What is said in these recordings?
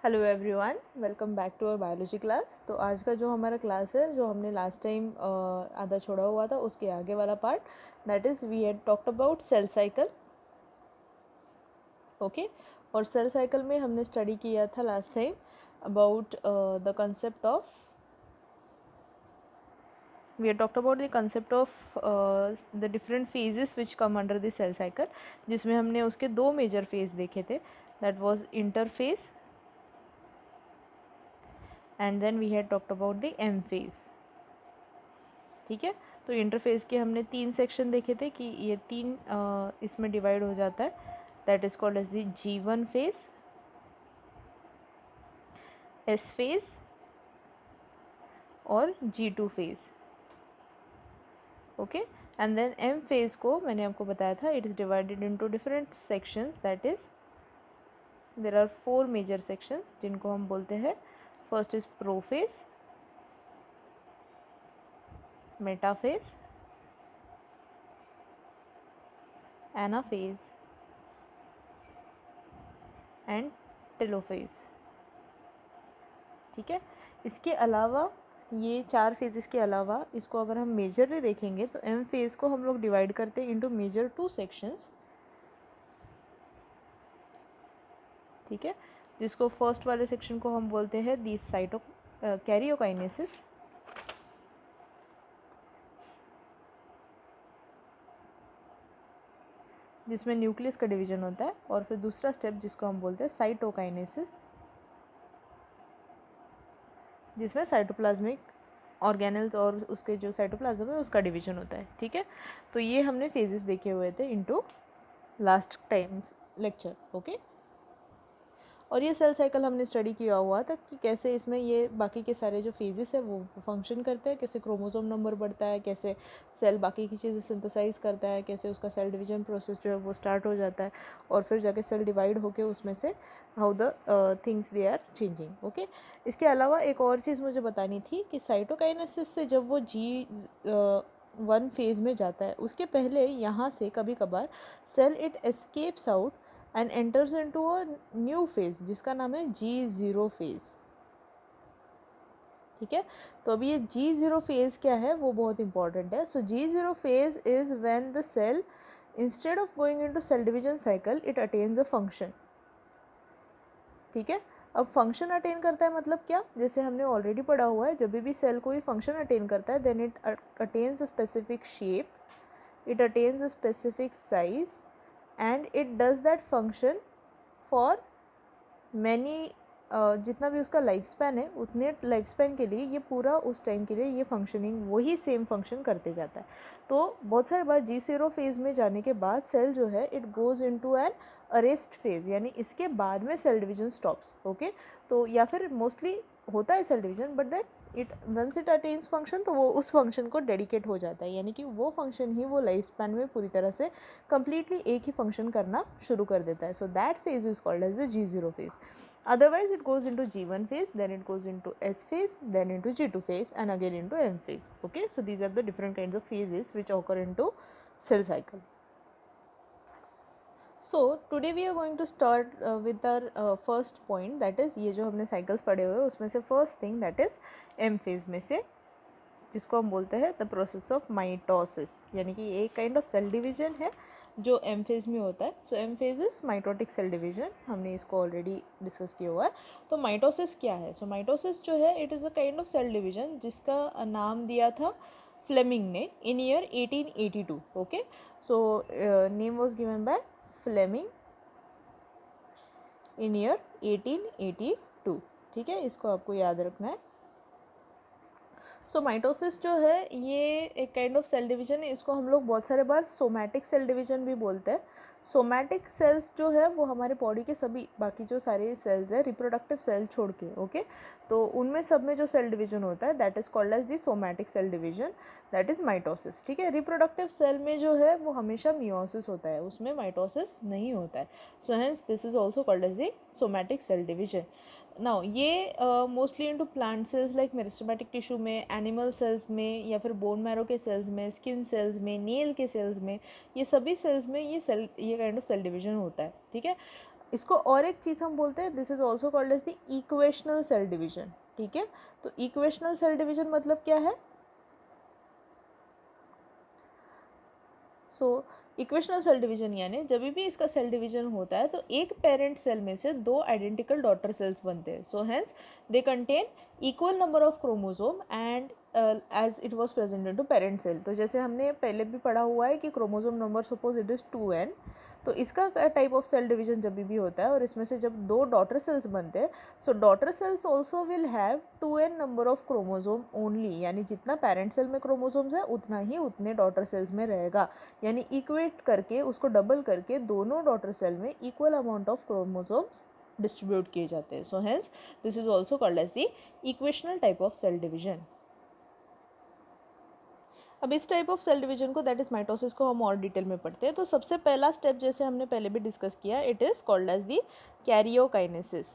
Hello everyone, welcome back to our biology class. तो आज का जो हमारा क्लास है, जो हमने लास्ट टाइम आधा छोड़ा हुआ था, उसके आगे वाला part, that is we had talked about cell cycle. Okay, और सेल साइकिल में हमने स्टडी किया था last time about the concept of we had talked about the concept of the different phases which come under the cell cycle, जिसमें हमने उसके दो major phase देखे थे, that was interphase and then we had talked about the M phase। ठीक है, तो interface के हमने तीन सेक्शन देखे थे कि ये तीन इसमें डिवाइड हो जाता है, that is called as the G1 phase, S phase और G2 phase. Okay, and then M phase को मैंने आपको बताया था, it is divided into different sections, that is there are 4 major sections जिनको हम बोलते हैं, first is prophase, metaphase, anaphase and telophase. ठीक है, इसके अलावा ये 4 फेजेस के अलावा इसको अगर हम मेजरली देखेंगे तो एम फेज को हम लोग डिवाइड करते हैं इनटू मेजर 2 सेक्शंस। ठीक है, जिसको फर्स्ट वाले सेक्शन को हम बोलते हैं दी कैरियोकाइनेसिस, जिसमें न्यूक्लियस का डिवीजन होता है, और फिर दूसरा स्टेप जिसको हम बोलते हैं साइटोकाइनेसिस, जिसमें साइटोप्लाज्मिक ऑर्गेनल्स और उसके जो साइटोप्लाज्म है उसका डिवीजन होता है। ठीक है, तो ये हमने फेजेस देखे हुए थे into last times lecture. Okay, और ये सेल साइकिल हमने स्टडी किया हुआ था कि कैसे इसमें ये बाकी के सारे जो फेजेस है वो फंक्शन करते हैं, कैसे क्रोमोसोम नंबर बढ़ता है, कैसे सेल बाकी की चीज़ें सिंथेसाइज करता है, कैसे उसका सेल डिवीजन प्रोसेस जो है वो स्टार्ट हो जाता है, और फिर जाके सेल डिवाइड होके उसमें से how the things they are changing. Okay, इसके अलावा एक और चीज़ मुझे बतानी थी कि साइटोकाइनेसिस से जब वो G1 फेज़ में जाता है, उसके पहले यहाँ से कभी कभार cell it escapes out and enters into a new phase जिसका नाम है G0 फेज। ठीक है, तो अभी ये G0 फेज क्या है वो बहुत इंपॉर्टेंट है। So G0 phase is when the cell instead of going into cell division cycle it attains a function. ठीक है, अब फंक्शन अटेन करता है मतलब क्या, जैसे हमने ऑलरेडी पढ़ा हुआ है, जब भी सेल कोई फंक्शन अटेन करता है then it attains a specific shape, it attains a specific size and it does that function for many जितना भी उसका लाइफ स्पैन है उतने लाइफ स्पैन के लिए ये पूरा उस टाइम के लिए ये फंक्शनिंग वही सेम फंक्शन करते जाता है। तो बहुत सारे बार G0 फेज़ में जाने के बाद सेल जो है it goes into an arrest phase, यानी इसके बाद में सेल डिवीजन स्टॉप्स। ओके, तो या फिर मोस्टली होता है cell division, but that it once it attains function तो वो उस फंक्शन को डेडिकेट हो जाता है, यानी कि वो फंक्शन ही वो लाइफ स्पैन में पूरी तरह से कम्प्लीटली एक ही फंक्शन करना शुरू कर देता है। So that phase is called as the G0 phase. Otherwise it goes into G1 phase, then it goes into S phase, then into G2 phase and again into M phase. Okay, so these are the different kinds of phases which occur into cell cycle. So today we are going to start with our first point, that is ये जो हमने cycles पढ़े हुए उसमें से first thing that is M phase में से, जिसको हम बोलते हैं द प्रोसेस ऑफ माइटोसिस, यानी कि एक काइंड ऑफ सेल डिवीजन है जो एम फेज में होता है। So M phase is mitotic cell division, हमने इसको ऑलरेडी डिस्कस किया हुआ है। तो माइटोसिस क्या है? सो माइटोसिस जो है it is a kind of cell division जिसका नाम दिया था फ्लेमिंग ने in year 1882। Okay, so name was given by Fleming in year 1882। ठीक है, इसको आपको याद रखना है। सो माइटोसिस जो है ये एक काइंड ऑफ सेल डिवीजन है, इसको हम लोग बहुत सारे बार सोमैटिक सेल डिवीजन भी बोलते हैं। सोमैटिक सेल्स जो है वो हमारे बॉडी के सभी बाकी जो सारे सेल्स है रिप्रोडक्टिव सेल छोड़ के, ओके, तो उनमें सब में जो सेल डिवीजन होता है that is called as the somatic cell division, that is mitosis. ठीक है, रिप्रोडक्टिव सेल में जो है वो हमेशा मियोसिस होता है, उसमें माइटोसिस नहीं होता है। So hence this is also called as the somatic cell division. Now ये mostly into plant cells like meristematic tissue में, एनिमल सेल्स में, या फिर बोन मैरो के सेल्स में, स्किन सेल्स में, नेल के सेल्स में, ये सभी सेल्स में ये काइंड ऑफ सेल डिवीजन होता है। ठीक है, इसको और एक चीज़ हम बोलते हैं, this is also called as the equational cell division, ठीक है। तो इक्वेशनल सेल डिवीजन मतलब क्या है? सो इक्वेशनल सेल डिवीजन यानी जब भी इसका सेल डिवीजन होता है तो एक पेरेंट सेल में से दो आइडेंटिकल डॉटर सेल्स बनते हैं। So hence they contain equal number of chromosome and as it was present in to parent cell. तो जैसे हमने पहले भी पढ़ा हुआ है कि chromosome number suppose it is 2n, तो इसका टाइप ऑफ सेल डिवीजन जब भी होता है और इसमें से जब दो डॉटर सेल्स बनते हैं, so daughter cells also will have 2n number of chromosome only, यानी जितना पेरेंट सेल में क्रोमोसोम्स है उतना ही उतने डॉटर सेल्स में रहेगा, यानी इक्वेट करके उसको डबल करके दोनों डॉटर सेल में equal amount of chromosomes distribute किए जाते हैं। So hence this is also called as the equational type of cell division. अब इस टाइप ऑफ सेल डिवीजन को, दैट इज माइटोसिस को, हम और डिटेल में पढ़ते हैं। तो सबसे पहला स्टेप जैसे हमने पहले भी डिस्कस किया, it is called as the karyokinesis,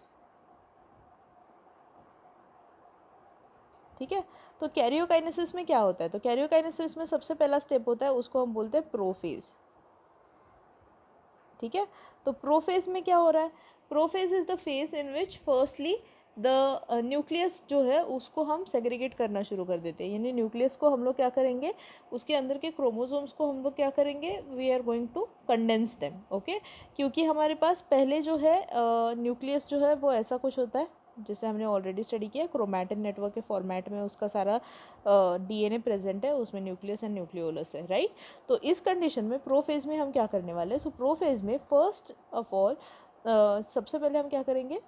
ठीक है। तो कैरियोकाइनेसिस में क्या होता है? तो कैरियोकाइनेसिस में सबसे पहला स्टेप होता है, उसको हम बोलते हैं प्रोफेज, ठीक है। तो प्रोफेज में क्या हो रहा है? Prophase is the phase in which firstly the nucleus जो है उसको हम सेग्रीगेट करना शुरू कर देते हैं, यानी न्यूक्लियस को हम लोग क्या करेंगे, उसके अंदर के क्रोमोसोम्स को हम लोग क्या करेंगे, we are going to condense them, okay. क्योंकि हमारे पास पहले जो है न्यूक्लियस जो है वो ऐसा कुछ होता है, जैसे हमने ऑलरेडी स्टडी किया, क्रोमैटिन नेटवर्क के फॉर्मेट में उसका सारा डीएनए प्रेजेंट है, उसमें न्यूक्लियस एंड न्यूक्लियोलस है, राइट। तो इस कंडीशन में प्रोफेज में हम क्या करने वाले हैं? सो प्रोफेज में फर्स्ट ऑफ ऑल सबसे पहले हम क्या करेंगे,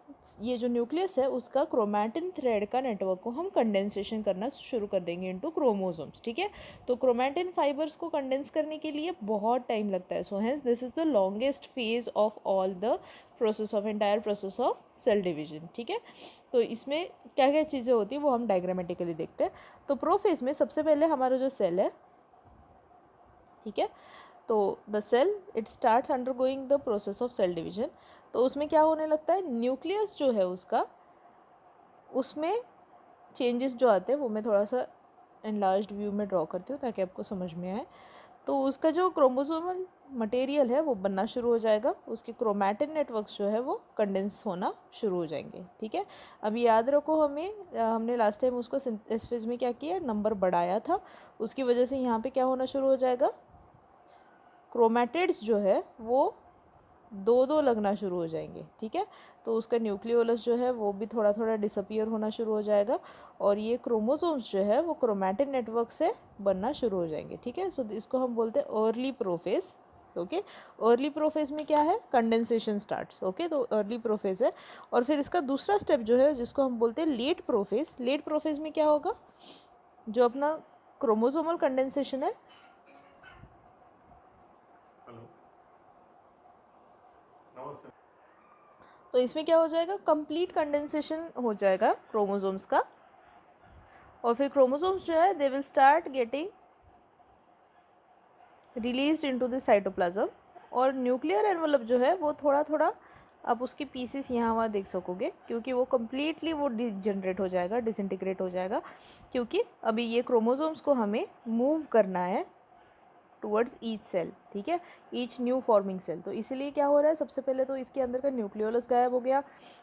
ये जो न्यूक्लियस है उसका क्रोमैटिन थ्रेड का नेटवर्क को हम कंडेंसेशन करना शुरू कर देंगे इनटू क्रोमोसोम्स, ठीक है। तो क्रोमैटिन फाइबर्स को कंडेंस करने के लिए बहुत टाइम लगता है। So hence this is the longest phase of all the process of entire process of cell division, ठीक है। तो इसमें क्या क्या चीज़ें होती है वो हम डायग्रामेटिकली देखते हैं। तो प्रोफेज में सबसे पहले हमारा जो सेल है, ठीक है, तो the cell it starts undergoing the process of cell division. तो उसमें क्या होने लगता है, न्यूक्लियस जो है उसका, उसमें चेंजेस जो आते हैं वो मैं थोड़ा सा एनलार्ज्ड व्यू में ड्रॉ करती हूँ ताकि आपको समझ में आए। तो उसका जो क्रोमोसोमल मटेरियल है वो बनना शुरू हो जाएगा, उसके क्रोमैटिन नेटवर्क्स जो है वो कंडेंस होना शुरू हो जाएंगे, ठीक है। अभी याद रखो हमने लास्ट टाइम उसको इस फेज में क्या किया, नंबर बढ़ाया था, उसकी वजह से यहाँ पे क्या होना शुरू हो जाएगा, क्रोमैटिड्स जो है वो दो दो लगना शुरू हो जाएंगे, ठीक है। तो उसका न्यूक्लियोलस जो है वो भी थोड़ा थोड़ा डिसअपियर होना शुरू हो जाएगा और ये क्रोमोसोम्स जो है वो क्रोमैटिन नेटवर्क से बनना शुरू हो जाएंगे, ठीक है। सो इसको हम बोलते हैं early prophase, okay. Early prophase में क्या है, कंडेंसेशन स्टार्ट्स, ओके। तो अर्ली प्रोफेज है। और फिर इसका दूसरा स्टेप जो है जिसको हम बोलते हैं लेट प्रोफेज। लेट प्रोफेज में क्या होगा, जो अपना क्रोमोसोमल कंडेंसेशन है, तो इसमें क्या हो जाएगा, कंप्लीट कंडेंसेशन हो जाएगा क्रोमोसोम्स का। और फिर क्रोमोसोम्स जो है they will start getting released into the cytoplasm. और न्यूक्लियर एनवलप जो है वो थोड़ा थोड़ा आप उसकी पीसेस यहाँ वहाँ देख सकोगे, क्योंकि वो कम्प्लीटली वो डिजनरेट हो जाएगा, डिसइंटीग्रेट हो जाएगा, क्योंकि अभी ये क्रोमोसोम्स को हमें मूव करना है टुवर्ड्स ईच सेल, ठीक है, ईच न्यू फॉर्मिंग सेल। तो इसीलिए क्या हो रहा है, सबसे पहले तो इसके अंदर का न्यूक्लियोलस गायब हो गया,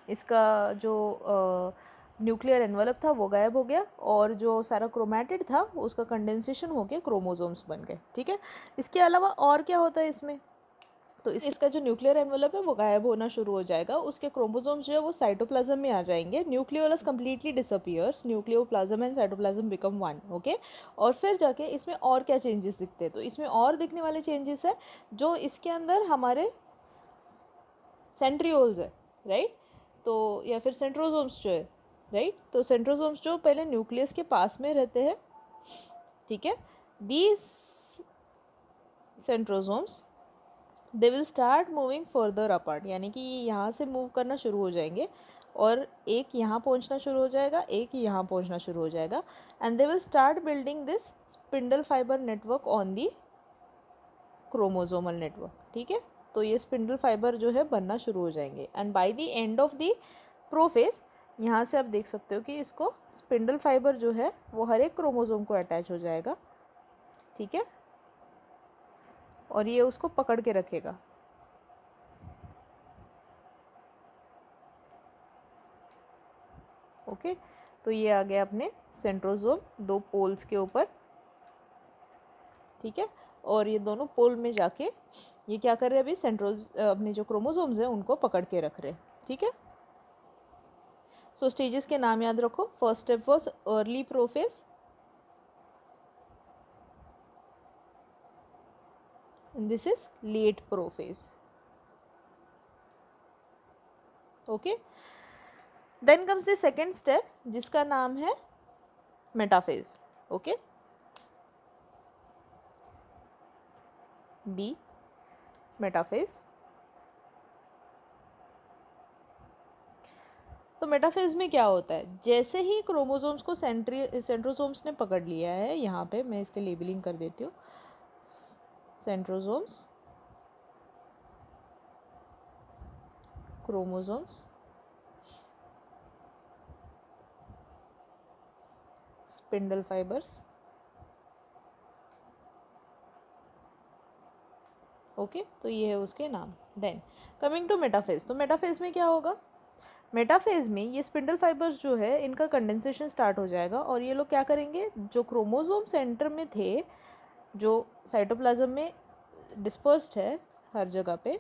इसका जो न्यूक्लियर एनवलप था वो गायब हो गया, और जो सारा क्रोमैटिड था उसका कंडेंसेशन हो गया, क्रोमोसोम्स बन गए, ठीक है। इसके अलावा और क्या होता है इसमें, तो इसका जो न्यूक्लियर एनवलप है वो गायब होना शुरू हो जाएगा, उसके क्रोमोसोम्स जो है वो साइटोप्लाज्म में आ जाएंगे, nucleolus completely disappears, nucleoplasm and cytoplasm become one, okay. और फिर जाके इसमें और क्या चेंजेस दिखते हैं, तो इसमें और दिखने वाले चेंजेस है जो इसके अंदर हमारे सेंट्रियोल्स है, राइट, तो या फिर सेंट्रोसोम्स जो है, राइट। तो सेंट्रोसोम्स जो पहले न्यूक्लियस के पास में रहते हैं, ठीक है, these centrosomes they will start moving further apart, यानी कि ये यहाँ से मूव करना शुरू हो जाएंगे, और एक यहाँ पहुँचना शुरू हो जाएगा, एक यहाँ पहुँचना शुरू हो जाएगा, and they will start building this spindle fibre network on the chromosomal network, ठीक है। तो ये स्पिंडल फाइबर जो है बनना शुरू हो जाएंगे, and bye the end of the prophase, यहाँ से आप देख सकते हो कि इसको स्पिंडल फाइबर जो है वो हर एक क्रोमोसोम को अटैच हो जाएगा, ठीक है, और ये उसको पकड़ के रखेगा। ओके, तो ये आ गया अपने सेंट्रोसोम 2 पोल्स के ऊपर, ठीक है। और ये दोनों पोल में जाके ये क्या कर रहे हैं अभी, अपने जो क्रोमोसोम्स हैं उनको पकड़ के रख रहे हैं, ठीक है। सो स्टेजेस के नाम याद रखो। First step was early prophase, and this is late prophase. Okay, then comes the second step जिसका नाम है मेटाफेज। Okay, B metaphase. तो मेटाफेज में क्या होता है, जैसे ही क्रोमोसोम्स को सेंट्रोसोम्स ने पकड़ लिया है, यहाँ पे मैं इसके लेबलिंग कर देती हूँ, centrosomes, chromosomes, spindle fibres, okay, तो ये है उसके नाम। देन कमिंग टू मेटाफेज, तो मेटाफेज में क्या होगा, मेटाफेज में ये स्पिंडल फाइबर्स जो है इनका कंडेंसेशन स्टार्ट हो जाएगा, और ये लोग क्या करेंगे, जो क्रोमोसोम सेंटर में थे, जो साइटोप्लाज्म में डिस्पर्स्ड है हर जगह पे,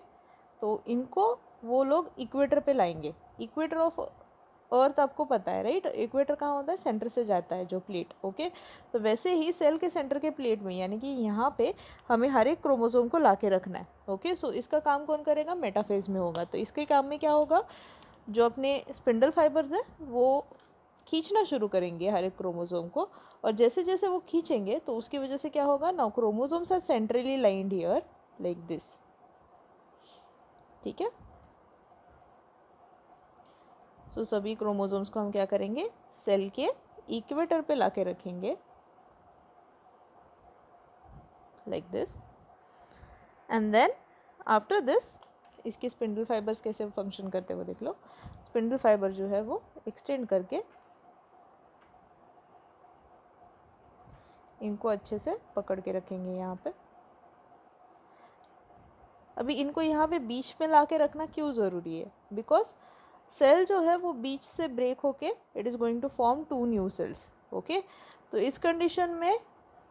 तो इनको वो लोग इक्वेटर पे लाएंगे। इक्वेटर ऑफ अर्थ आपको पता है, राइट। इक्वेटर कहाँ होता है, सेंटर से जाता है जो प्लेट, ओके। तो वैसे ही सेल के सेंटर के प्लेट में, यानी कि यहाँ पे हमें हर एक क्रोमोसोम को ला के रखना है, ओके। सो इसका काम कौन करेगा, मेटाफेज में होगा। तो इसके काम में क्या होगा, जो अपने स्पिंडल फाइबर्स हैं वो खींचना शुरू करेंगे हर एक क्रोमोसोम को, और जैसे जैसे वो खींचेंगे तो उसकी वजह से क्या होगा, now chromosomes are centrally lined here like this, ठीक है। सो सभी क्रोमोसोम्स को हम क्या करेंगे, सेल के इक्वेटर पे लाके रखेंगे like this, and then after this इसके स्पिंडल फाइबर्स कैसे फंक्शन करते हुए देख लो। स्पिंडल फाइबर जो है वो एक्सटेंड करके इनको अच्छे से पकड़ के रखेंगे यहाँ पे। अभी इनको यहाँ पे बीच में ला के रखना क्यों ज़रूरी है, बिकॉज सेल जो है वो बीच से ब्रेक होके it is going to form 2 new cells, okay. तो इस कंडीशन में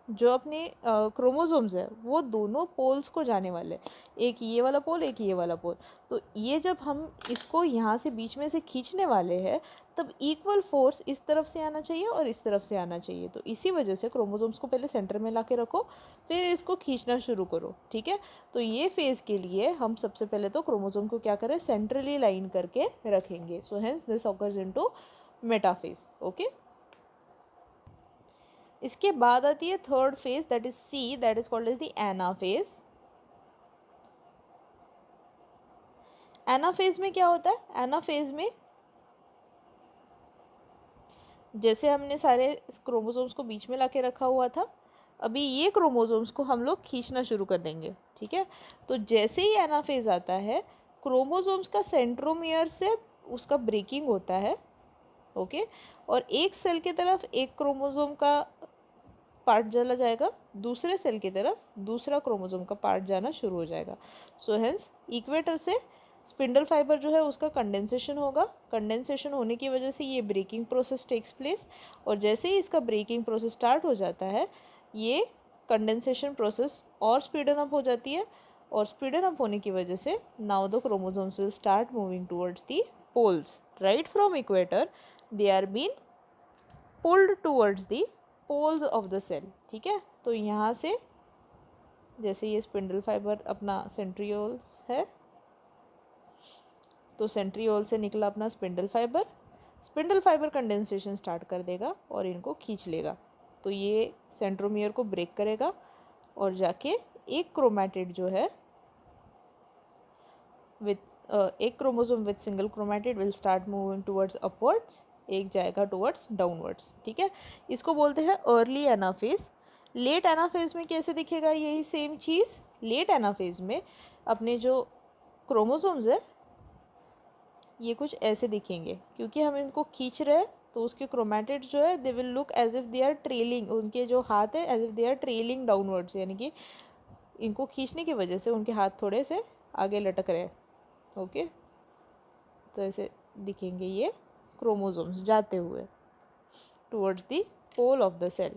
जो अपने क्रोमोसोम्स है वो दोनों पोल्स को जाने वाले, एक ये वाला पोल, एक ये वाला पोल। तो ये जब हम इसको यहाँ से बीच में से खींचने वाले हैं, तब इक्वल फोर्स इस तरफ से आना चाहिए और इस तरफ से आना चाहिए। तो इसी वजह से क्रोमोसोम्स को पहले सेंटर में ला के रखो, फिर इसको खींचना शुरू करो, ठीक है। तो ये फेज़ के लिए हम सबसे पहले तो क्रोमोसोम को क्या करें, सेंट्रली लाइन करके रखेंगे। So hence this occurs into metaphase, okay. इसके बाद आती है third phase, that is C, that is called as the anaphase. Anaphase में क्या होता है, एनाफेज में जैसे हमने सारे क्रोमोसोम्स को बीच में लाके रखा हुआ था, अभी ये क्रोमोसोम्स को हम लोग खींचना शुरू कर देंगे, ठीक है। तो जैसे ही एनाफेज आता है, क्रोमोसोम्स का सेंट्रोमियर से उसका ब्रेकिंग होता है, ओके। और एक सेल की तरफ एक क्रोमोसोम का पार्ट चला जाएगा, दूसरे सेल की तरफ दूसरा क्रोमोसोम का पार्ट जाना शुरू हो जाएगा। सो हेंस इक्वेटर से स्पिंडल फाइबर जो है उसका कंडेंसेशन होगा। कंडेंसेशन होने की वजह से ये ब्रेकिंग प्रोसेस टेक्स प्लेस, और जैसे ही इसका ब्रेकिंग प्रोसेस स्टार्ट हो जाता है, ये कंडेंसेशन प्रोसेस और स्पीडन अप हो जाती है, और स्पीडन अप होने की वजह से now the chromosomes will start moving towards the poles, right from equator they are been pulled towards the poles of the cell, ठीक है। तो यहाँ से जैसे ये स्पिंडल फाइबर अपना सेंट्रियोल है, तो सेंट्रियोल से निकला अपना स्पिंडल फाइबर कंडेंसेशन स्टार्ट कर देगा और इनको खींच लेगा। तो ये सेंट्रोमियर को ब्रेक करेगा और जाके एक क्रोमैटिड जो है विथ एक chromosome with single chromatid will start moving towards upwards, एक जाएगा टूवर्ड्स डाउनवर्ड्स, ठीक है। इसको बोलते हैं अर्ली एनाफेज। लेट एनाफेज में कैसे दिखेगा, यही सेम चीज़। लेट एनाफेज में अपने जो क्रोमोसोम्स है ये कुछ ऐसे दिखेंगे, क्योंकि हम इनको खींच रहे हैं तो उसके क्रोमैटिड जो है they will look as if they are trailing, उनके जो हाथ है as if they are trailing downwards, यानी कि इनको खींचने की वजह से उनके हाथ थोड़े से आगे लटक रहे हैं, ओके। तो ऐसे दिखेंगे ये chromosomes जाते हुए towards the pole of the cell.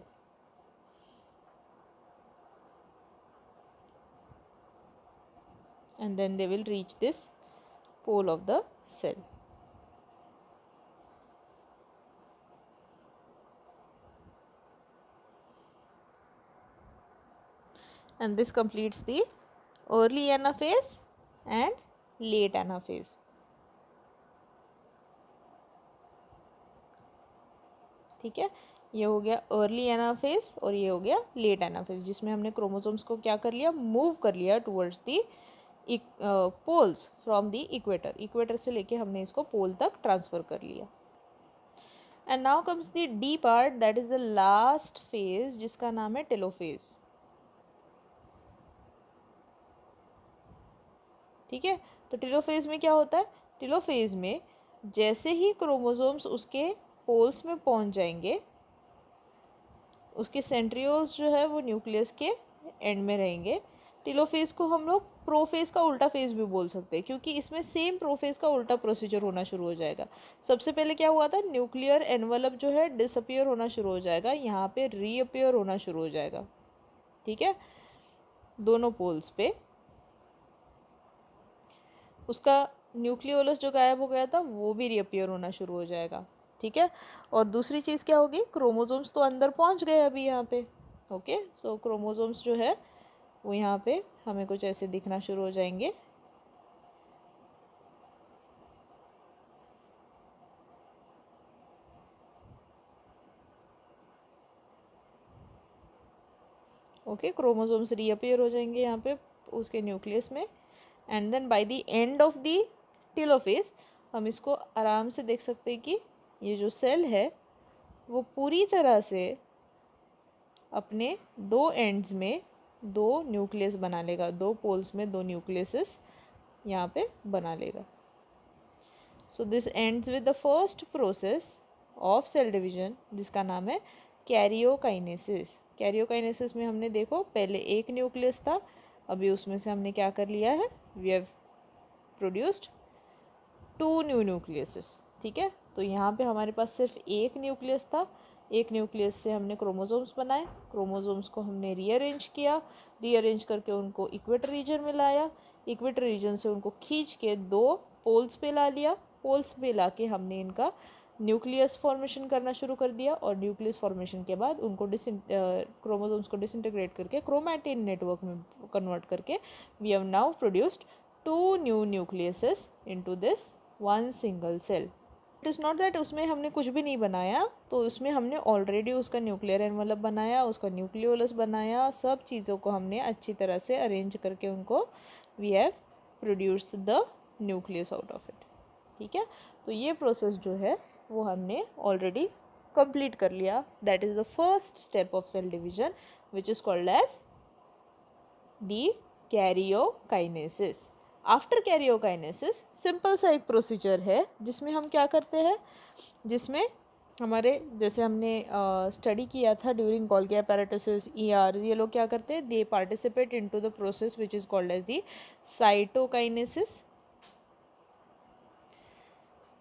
And then they will reach this pole of the cell. And this completes the early anaphase and late anaphase. ठीक है, ये हो गया अर्ली एनाफेज और ये हो गया लेट एनाफेज, जिसमें हमने क्रोमोसोम्स को क्या कर लिया, मूव कर लिया towards the poles from the equator. Equator से लेके हमने इसको पोल तक ट्रांसफर कर लिया. And now comes the D part, that is the last phase, जिसका नाम है टेलोफेज. ठीक है, तो टेलोफेज में क्या होता है, टेलोफेज में जैसे ही क्रोमोसोम्स उसके पोल्स में पहुंच जाएंगे, उसके सेंट्रियोल्स जो है वो न्यूक्लियस के एंड में रहेंगे. टेलोफेज को हम लोग प्रोफेज का उल्टा फेज भी बोल सकते हैं, क्योंकि इसमें सेम प्रोफेज का उल्टा प्रोसीजर होना शुरू हो जाएगा. सबसे पहले क्या हुआ था, न्यूक्लियर एनवलप जो है डिसअपियर होना शुरू हो जाएगा, यहाँ पे रीअपियर होना शुरू हो जाएगा. ठीक है, दोनों पोल्स पे उसका न्यूक्लियोलस जो गायब हो गया था वो भी रीअपियर होना शुरू हो जाएगा. ठीक है, और दूसरी चीज़ क्या होगी, क्रोमोसोम्स तो अंदर पहुंच गए अभी यहाँ पे. ओके, सो क्रोमोसोम्स जो है वो यहाँ पे हमें कुछ ऐसे दिखना शुरू हो जाएंगे. ओके, क्रोमोसोम्स रीअपियर हो जाएंगे यहाँ पे उसके न्यूक्लियस में. And then by the end of the telophase हम इसको आराम से देख सकते हैं कि ये जो सेल है वो पूरी तरह से अपने दो एंड्स में दो न्यूक्लियस बना लेगा, दो पोल्स में दो न्यूक्लियसेस यहाँ पे बना लेगा. So this ends with the first process of cell division, जिसका नाम है कैरियोकाइनेसिस. कैरियोकाइनेसिस में हमने देखो पहले एक न्यूक्लियस था, अभी उसमें से हमने क्या कर लिया है, we have produced 2 new nucleuses. ठीक है, तो यहाँ पे हमारे पास सिर्फ एक न्यूक्लियस था, एक न्यूक्लियस से हमने क्रोमोसोम्स बनाए, क्रोमोसोम्स को हमने रीअरेंज किया, रीअरेंज करके उनको इक्वेटर रीजन में लाया, इक्वेटर रीजन से उनको खींच के दो पोल्स पे ला लिया, पोल्स पे ला के हमने इनका न्यूक्लियस फॉर्मेशन करना शुरू कर दिया. और न्यूक्लियस फॉर्मेशन के बाद उनको क्रोमोसोम्स को डिसइंटीग्रेट करके क्रोमैटिन नेटवर्क में कन्वर्ट करके we have now produced 2 new nucleuses into this one single cell. It is not that उसमें हमने कुछ भी नहीं बनाया, तो उसमें हमने ऑलरेडी उसका न्यूक्लियर एनवलप बनाया, उसका न्यूक्लियोलस बनाया, सब चीज़ों को हमने अच्छी तरह से अरेंज करके उनको we have produce the nucleus out of it. ठीक है, तो ये प्रोसेस जो है वो हमने ऑलरेडी कंप्लीट कर लिया. That is the first step of cell division which is called as the karyokinesis. After karyokinesis simple सा एक प्रोसीजर है जिसमें हम क्या करते हैं, जिसमें हमारे जैसे हमने स्टडी किया था ड्यूरिंग गोल्गी एपेरेटसिस, ER, ये लोग क्या करते हैं, they participate into the process which is called as the cytokinesis.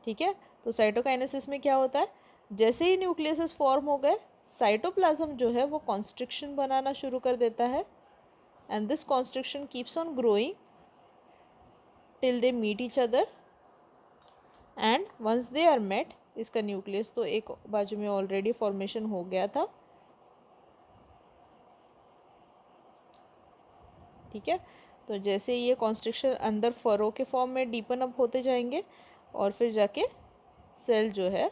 ठीक है, तो साइटोकाइनेसिस में क्या होता है, जैसे ही न्यूक्लियसेस फॉर्म हो गए, साइटोप्लाज्म जो है वो कॉन्स्ट्रिक्शन बनाना शुरू कर देता है. And this constriction keeps on growing till they meet each other, and once they are met, इसका न्यूक्लियस तो एक बाजू में ऑलरेडी फॉर्मेशन हो गया था. ठीक है, तो जैसे ये कॉन्स्ट्रिक्शन अंदर फरो के फॉर्म में डीपन अप होते जाएंगे और फिर जाके सेल जो है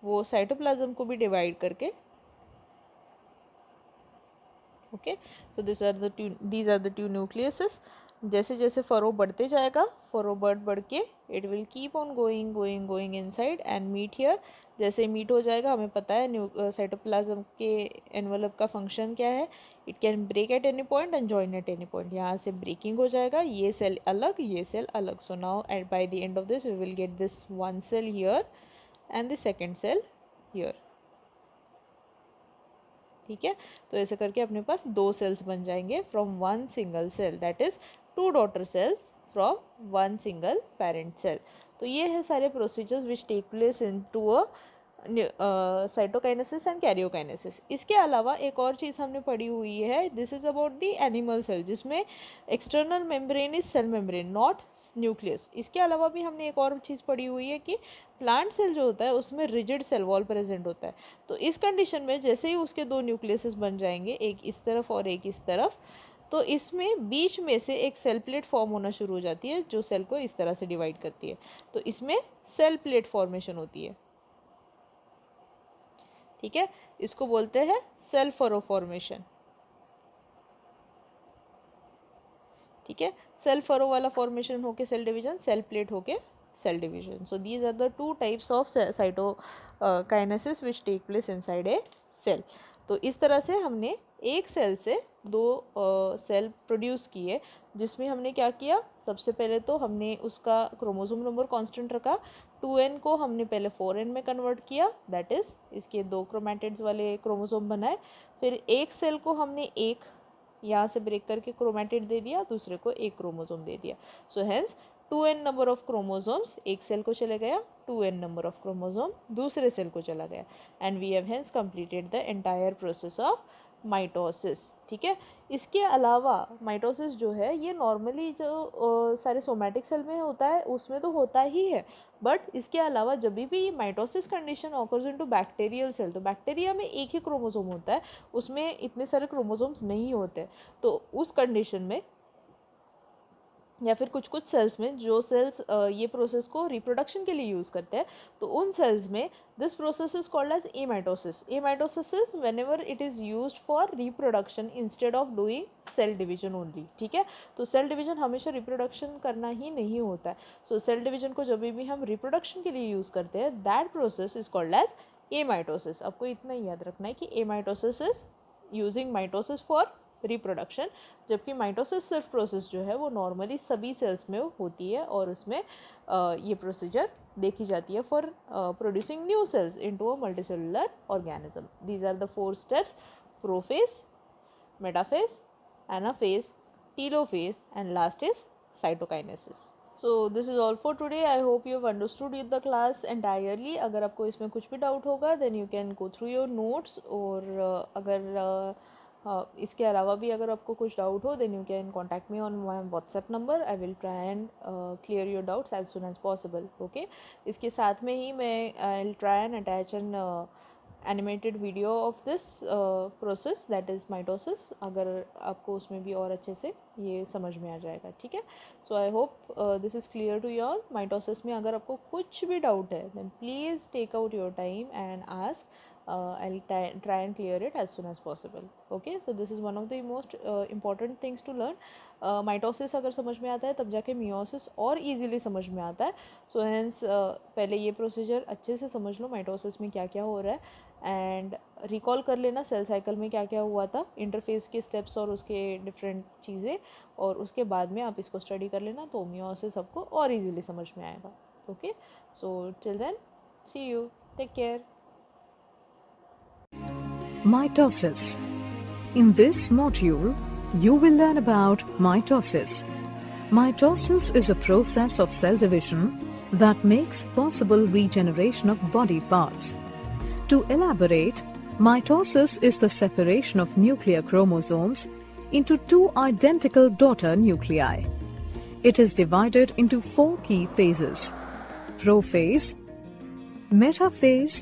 वो साइटोप्लाज्म को भी डिवाइड करके. Okay, so these are the two nucleuses. जैसे जैसे फरो बढ़ते जाएगा, फरो बढ़ के it will keep on going going going inside and meet here. जैसे मीट हो जाएगा, हमें पता है साइटोप्लाज्म के एनवलप का फंक्शन क्या है, it can break at any point and join at any point. यहाँ से ब्रेकिंग हो जाएगा, ये सेल अलग, ये सेल अलग. So now at by the end of this we will get this one cell here and the second cell here. ठीक है, तो ऐसे करके अपने पास दो सेल्स बन जाएंगे from one single cell, that is 2 daughter cells from one single parent cell. तो ये है सारे procedures which take place into a cytokinesis and karyokinesis. इसके अलावा एक और चीज़ हमने पढ़ी हुई है, this is about the animal cell, जिसमें external membrane is cell membrane not nucleus. इसके अलावा भी हमने एक और चीज़ पढ़ी हुई है कि प्लांट सेल जो होता है उसमें रिजिड सेल वॉल प्रेजेंट होता है। तो इस कंडीशन में जैसे ही उसके दो न्यूक्लियसेस बन जाएंगे, एक इस तरफ और एक इस तरफ, तो इसमें बीच में से एक सेल प्लेट फॉर्म होना शुरू हो जाती है जो सेल को इस तरह से डिवाइड करती है। तो इसमें सेल प्लेट फॉर्मेशन होती है, ठीक है। इसको बोलते हैं सेल फरो फॉर्मेशन, ठीक है। सेल फरो वाला फॉर्मेशन होके सेल डिवीजन, सेल प्लेट होके cell division. So these are the two types of cytokinesis which take place inside a cell. तो इस तरह से हमने एक सेल से दो सेल प्रोड्यूस किए, जिसमें हमने क्या किया, सबसे पहले तो हमने उसका क्रोमोसोम नंबर कांस्टेंट रखा, 2n को हमने पहले 4n में कन्वर्ट किया, दैट इज़ इसके दो क्रोमैटिड्स वाले क्रोमोसोम बनाए। फिर एक सेल को हमने एक यहाँ से ब्रेक करके क्रोमैटिड दे दिया, दूसरे को एक क्रोमोसोम दे दिया। So hence 2n number of chromosomes एक सेल को चले गया, 2n नंबर ऑफ क्रोमोसोम दूसरे सेल को चला गया, and we have hence completed the entire process of mitosis, ठीक है। इसके अलावा माइटोसिस जो है ये नॉर्मली जो सारे सोमैटिक सेल में होता है उसमें तो होता ही है, बट इसके अलावा जब भी mitosis condition occurs into bacterial cell, तो बैक्टीरिया में एक ही क्रोमोसोम होता है, उसमें इतने सारे क्रोमोसोम्स नहीं होते। तो उस कंडीशन में या फिर कुछ कुछ सेल्स में, जो सेल्स ये प्रोसेस को रिप्रोडक्शन के लिए यूज़ करते हैं, तो उन सेल्स में this process is called as amitosis. Amitosis is whenever it is used for reproduction instead of doing cell division only, ठीक है। तो सेल डिवीजन हमेशा रिप्रोडक्शन करना ही नहीं होता है। सो सेल डिवीजन को जब भी हम रिप्रोडक्शन के लिए यूज़ करते हैं, that process is called as amitosis. आपको इतना ही याद रखना है कि amitosis is using mitosis for reproduction, जबकि माइटोसिस सिर्फ प्रोसेस जो है वो नॉर्मली सभी सेल्स में होती है, और उसमें ये प्रोसीजर देखी जाती है for producing new cells into a multicellular organism. These are the 4 steps: prophase, metaphase, anaphase, telophase, and last is cytokinesis. So this is all for today. I hope you have understood the class entirely. अगर आपको इसमें कुछ भी doubt होगा then you can go through your notes, और अगर इसके अलावा भी अगर आपको कुछ डाउट हो then you can contact me on my WhatsApp number. I will try and clear your doubts as soon as possible, okay. इसके साथ में ही मैं I will try and attach an animated video of this process that is mitosis, अगर आपको उसमें भी और अच्छे से ये समझ में आ जाएगा, ठीक है। So I hope this is clear to your. Mitosis में अगर आपको कुछ भी डाउट है then please take out your time and ask. I'll try and clear it as soon as possible. Okay, so this is one of the most important things to learn. Mitosis अगर समझ में आता है तब जाके meiosis और easily समझ में आता है. So hence पहले ये प्रोसीजर अच्छे से समझ लो, माइटोसिस में क्या क्या हो रहा है, एंड रिकॉल कर लेना सेल साइकिल में क्या क्या हुआ था, इंटरफेस के स्टेप्स और उसके डिफरेंट चीज़ें, और उसके बाद में आप इसको स्टडी कर लेना, तो meiosis आपको और easily समझ में आएगा. Okay, so till then, see you, take care. Mitosis. In this module, you will learn about mitosis. Mitosis is a process of cell division that makes possible regeneration of body parts. To elaborate, mitosis is the separation of nuclear chromosomes into 2 identical daughter nuclei. It is divided into 4 key phases: prophase, metaphase,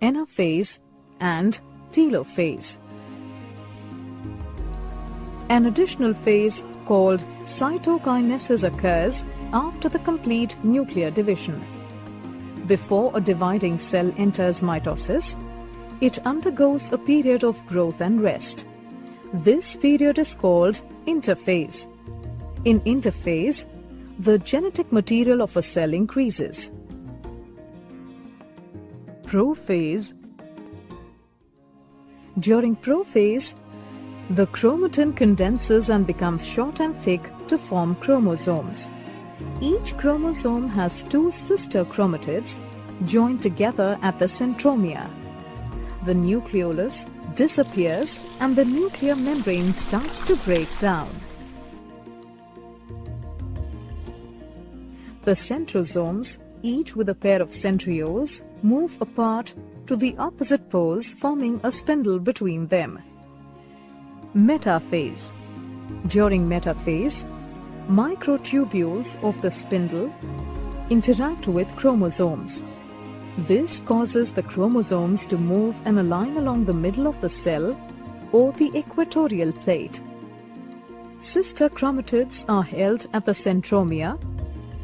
anaphase, and telophase. An additional phase called cytokinesis occurs after the complete nuclear division. Before a dividing cell enters mitosis, it undergoes a period of growth and rest. This period is called interphase. In interphase, the genetic material of a cell increases. Prophase. During prophase, the chromatin condenses and becomes short and thick to form chromosomes. Each chromosome has 2 sister chromatids joined together at the centromere. The nucleolus disappears and the nuclear membrane starts to break down. The centrosomes each with a pair of centrioles, move apart to the opposite poles, forming a spindle between them. Metaphase. During metaphase, microtubules of the spindle interact with chromosomes. This causes the chromosomes to move and align along the middle of the cell or the equatorial plate. Sister chromatids are held at the centromere,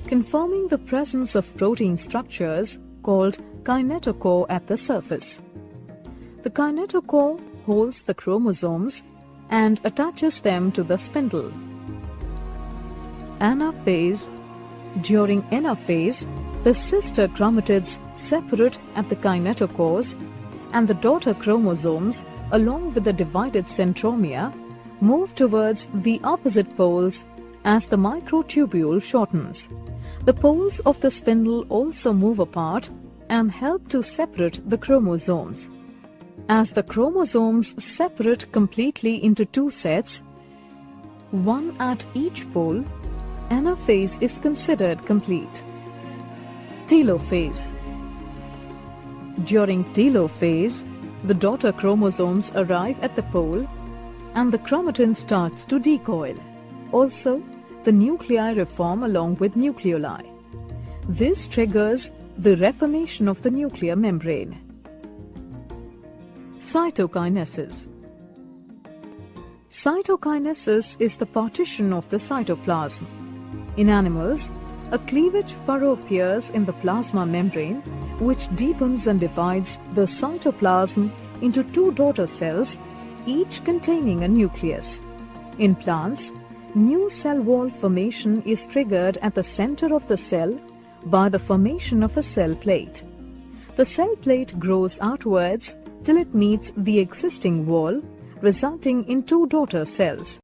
confirming the presence of protein structures called kinetochore at the surface. The kinetochore holds the chromosomes and attaches them to the spindle. Anaphase. During anaphase, the sister chromatids separate at the kinetochores, and the daughter chromosomes, along with the divided centromere, move towards the opposite poles as the microtubule shortens. The poles of the spindle also move apart and help to separate the chromosomes. As the chromosomes separate completely into two sets, one at each pole, anaphase is considered complete. Telophase. During telophase, the daughter chromosomes arrive at the pole and the chromatin starts to decoil. Also, the nuclei reform along with nucleoli. This triggers the reformation of the nuclear membrane. Cytokinesis. Cytokinesis is the partition of the cytoplasm. In animals, a cleavage furrow appears in the plasma membrane, which deepens and divides the cytoplasm into two daughter cells, each containing a nucleus. In plants, new cell wall formation is triggered at the center of the cell by the formation of a cell plate. The cell plate grows outwards till it meets the existing wall, resulting in two daughter cells.